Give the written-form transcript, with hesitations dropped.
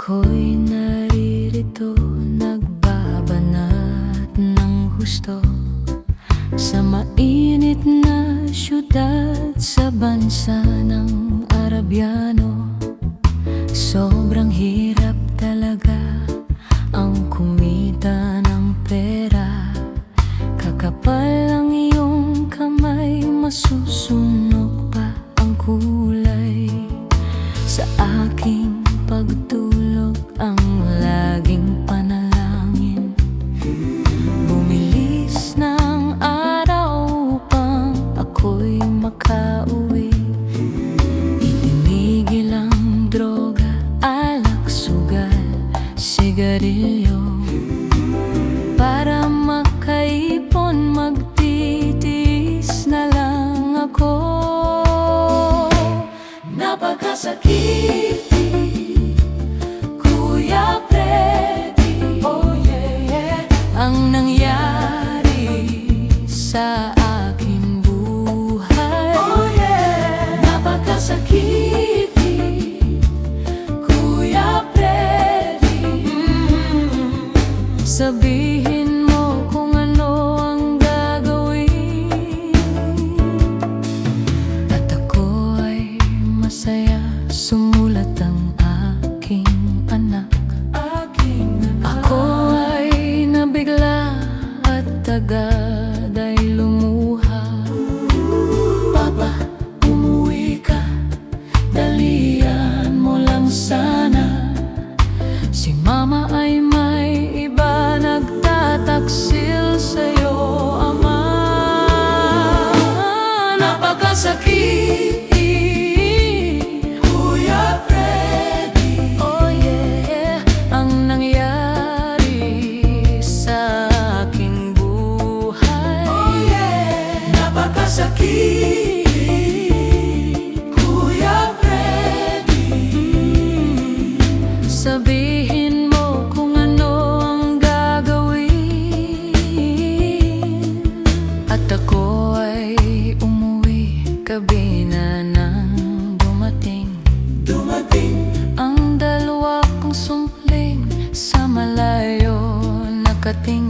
Ako'y naririto, nagbabanat ng husto sa mainit na syudad sa bansa ng Arabyano. Sobrang hirap talaga ang kumita ng pera. Kakapal ang iyong kamay, masusunog pa ang kulay. Sa aking pagtulog ang laging panalangin, bumilis ng araw upang ako'y makauwi. Itinigil ang droga, alak, sugal, sigarilyo. Para makaipon, magtitiis na lang ako. Napakasakit, Kuya Freddy, oh yeah, ang nangyari sa aking buhay. Oh yeah, napakasakit, Kuya Freddy. Sabihin mo kung ano ang gagawin, at ako ay masaya. Sumulat ang aking anak. Ako ay nabigla at agad ay lumuha. Papa, umuwi ka, dalian mo lang sana. Si Mama ay may iba, nagtataksil sa'yo, Ama. Napakasakit, Kuya Freddy. Sabihin mo kung ano ang gagawin, at ako ay umuwi. Gabi na nang dumating ang dalawa kong sumpling sa malayo nakatingin.